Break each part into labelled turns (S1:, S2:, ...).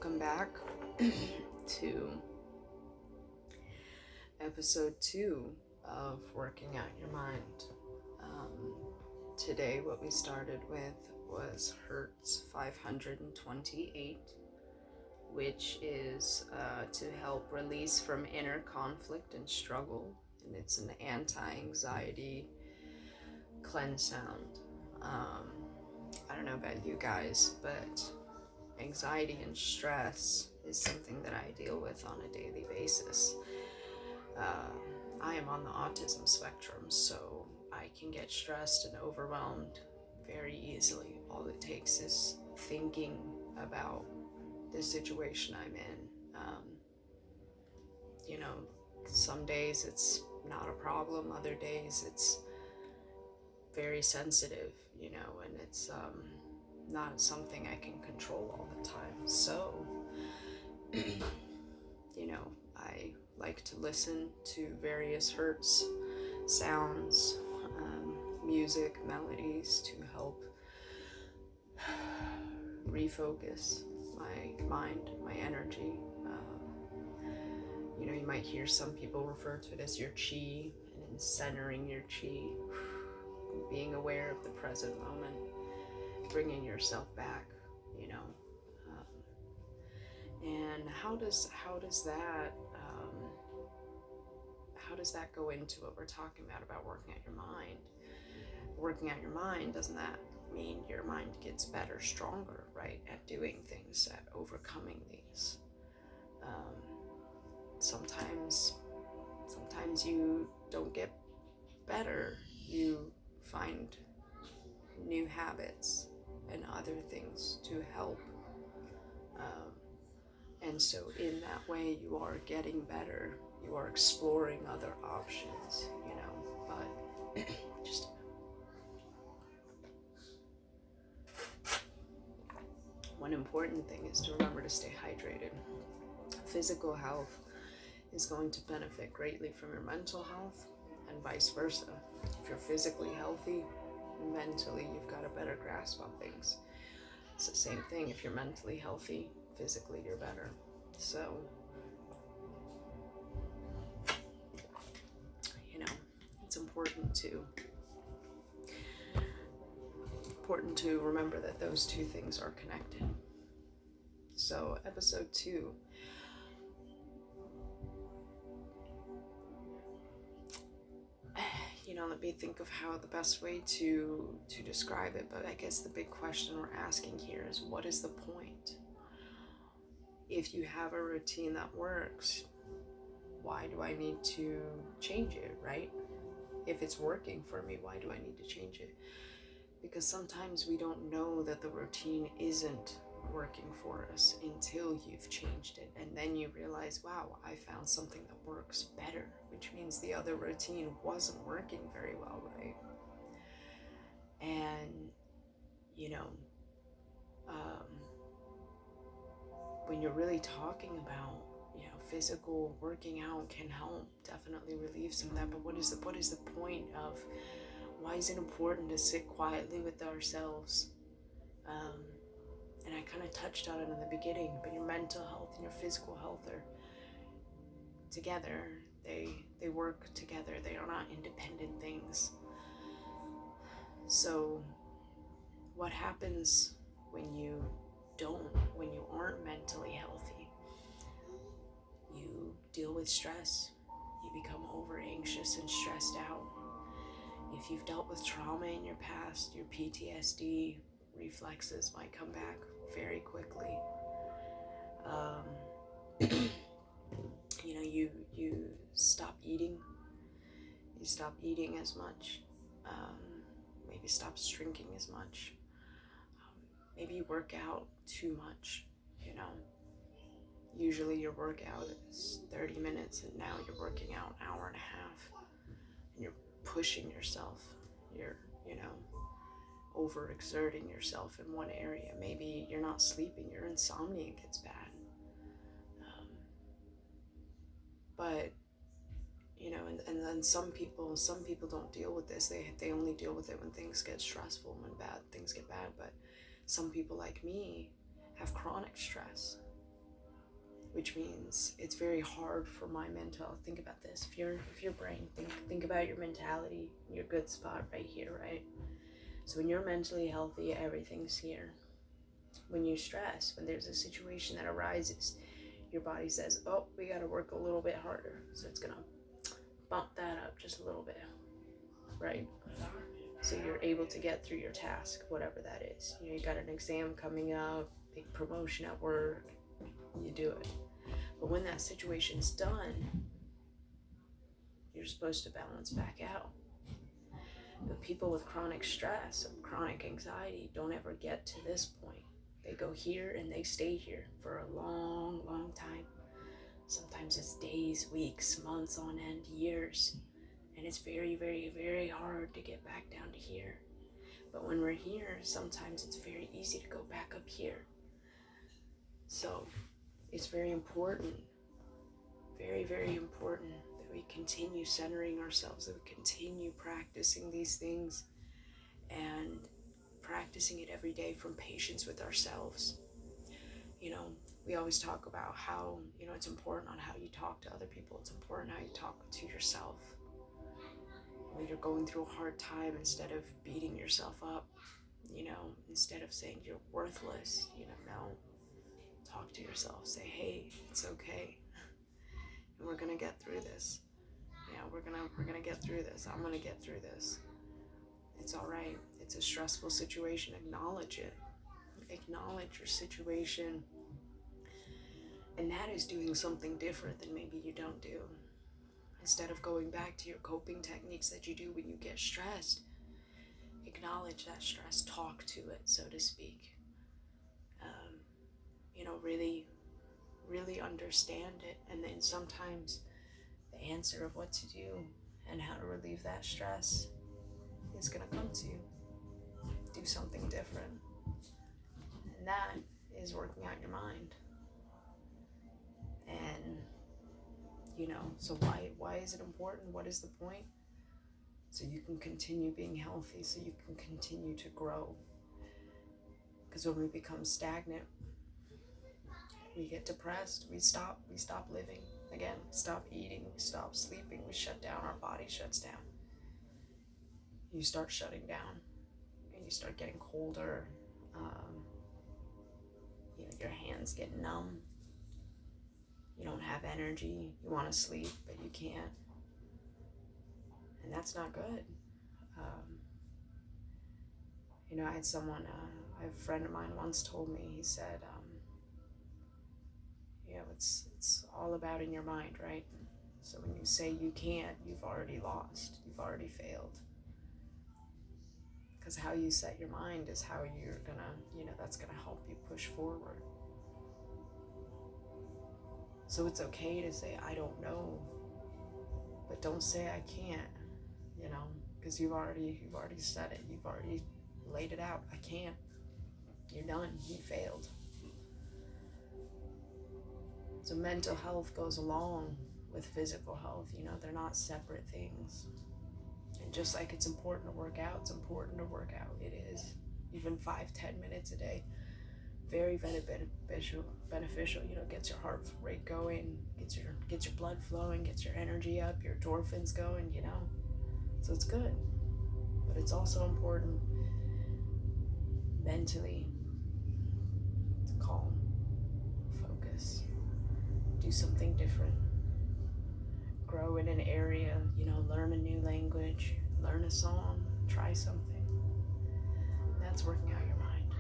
S1: Welcome back to episode 2 of Working Out Your Mind. Today what we started with was Hertz 528, which is to help release from inner conflict and struggle, and it's an anti-anxiety cleanse sound. I don't know about you guys, but anxiety and stress is something that I deal with on a daily basis. I am on the autism spectrum, so I can get stressed and overwhelmed very easily. All it takes is thinking about the situation I'm in. Some days it's not a problem, other days it's very sensitive, and it's not something I can control all the time. So, I like to listen to various hertz sounds, music, melodies to help refocus my mind, my energy. You might hear some people refer to it as your chi, and in centering your chi, being aware of the present moment, bringing yourself back, and how does that go into what we're talking about working out your mind? Working out your mind, doesn't that mean your mind gets better, stronger, right, at doing things, at overcoming these? Sometimes you don't get better, you find new habits and other things to help, and so in that way you are getting better, you are exploring other options, but just one important thing is to remember to stay hydrated. Physical health is going to benefit greatly from your mental health, and vice versa. If you're physically healthy, mentally you've got a better grasp on things. It's the same thing. If you're mentally healthy, physically you're better. So, it's important to remember that those two things are connected. So, episode 2. Let me think of how the best way to describe it, but I guess the big question we're asking here is, what is the point? If you have a routine that works, why do I need to change it, right? If it's working for me, why do I need to change it? Because sometimes we don't know that the routine isn't working for us until you've changed it, and then you realize, wow, I found something that works better, which means the other routine wasn't working very well, right? And when you're really talking about physical working out can help definitely relieve some of that, but what is the point of, why is it important to sit quietly with ourselves? And I kind of touched on it in the beginning, but your mental health and your physical health are together. They work together. They are not independent things. So what happens when you aren't mentally healthy? You deal with stress. You become over anxious and stressed out. If you've dealt with trauma in your past, your PTSD reflexes might come back very quickly. You stop eating. You stop eating as much. Maybe stop drinking as much. Maybe you work out too much. Usually your workout is 30 minutes, and now you're working out an hour and a half, and you're pushing yourself. You're overexerting yourself in one area. Maybe you're not sleeping, your insomnia gets bad. But and then some people don't deal with this. They only deal with it when things get stressful, when things get bad. But some people like me have chronic stress. which means it's very hard for my mental health. Think about this. If your brain, think about your mentality, your good spot right here, right? So when you're mentally healthy, everything's here. When you stress, when there's a situation that arises, your body says, oh, we got to work a little bit harder. So it's going to bump that up just a little bit, right? So you're able to get through your task, whatever that is. You know, you got an exam coming up, big promotion at work, you do it. But when that situation's done, you're supposed to balance back out. But people with chronic stress or chronic anxiety don't ever get to this point. They go here and they stay here for a long, long time. Sometimes it's days, weeks, months on end, years. And it's very, very, very hard to get back down to here. But when we're here, sometimes it's very easy to go back up here. So it's very important, very, very important that we continue centering ourselves, that we continue practicing these things and practicing it every day from patience with ourselves. You know, we always talk about how, you know, it's important on how you talk to other people. It's important how you talk to yourself. When you're going through a hard time, instead of beating yourself up, you know, instead of saying you're worthless, you know, no. Talk to yourself. Say, hey, it's okay. And we're gonna get through this. Yeah, we're gonna get through this. I'm gonna get through this. It's all right. It's a stressful situation. Acknowledge it. Acknowledge your situation. And that is doing something different than maybe you don't do. Instead of going back to your coping techniques that you do when you get stressed, acknowledge that stress. Talk to it, so to speak. You know, really, really understand it. And then sometimes the answer of what to do and how to relieve that stress is going to come to you. Do something different. And that is working out your mind. And, you know, so why is it important? What is the point? So you can continue being healthy, so you can continue to grow. Because when we become stagnant, we get depressed, we stop living. Again, stop eating, we stop sleeping, we shut down, our body shuts down. You start shutting down, and you start getting colder. You know, your hands get numb. You don't have energy. You want to sleep, but you can't. And that's not good. You know, I had a friend of mine once told me, he said, you know, it's all about in your mind, right? So when you say you can't, you've already lost. You've already failed. Because how you set your mind is how you're gonna, you know, that's gonna help you push forward. So it's okay to say, I don't know, but don't say I can't, you know, because you've already said it. You've already laid it out. I can't. You're done. You failed. So mental health goes along with physical health. You know, they're not separate things. And just like it's important to work out, it's important to work out. It is. Even 5-10 minutes a day. Very, very beneficial. You know, gets your heart rate going, gets your blood flowing, gets your energy up, your endorphins going, you know. So it's good. But it's also important mentally to calm, focus, do something different, grow in an area, you know, learn a new language, learn a song, try something. That's working out your mind.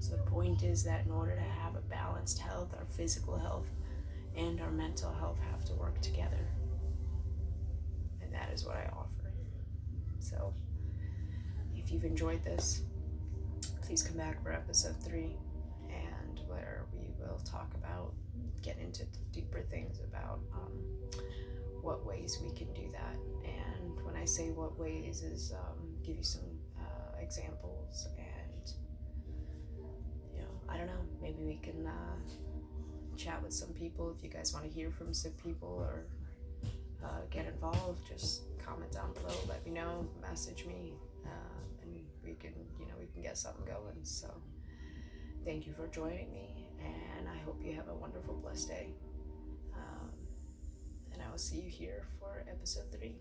S1: So the point is that in order to have a balanced health, our physical health and our mental health have to work together. And that is what I offer. So if you've enjoyed this, please come back for episode 3, and where we will talk about, get into deeper things about what ways we can do that. And when I say what ways is give you some examples, and you know, I don't know, maybe we can chat with some people. If you guys want to hear from some people or get involved, just comment down below, let me know, message me, and we can get something going. So thank you for joining me, and I hope you have a wonderful, blessed day. see you here for episode 3.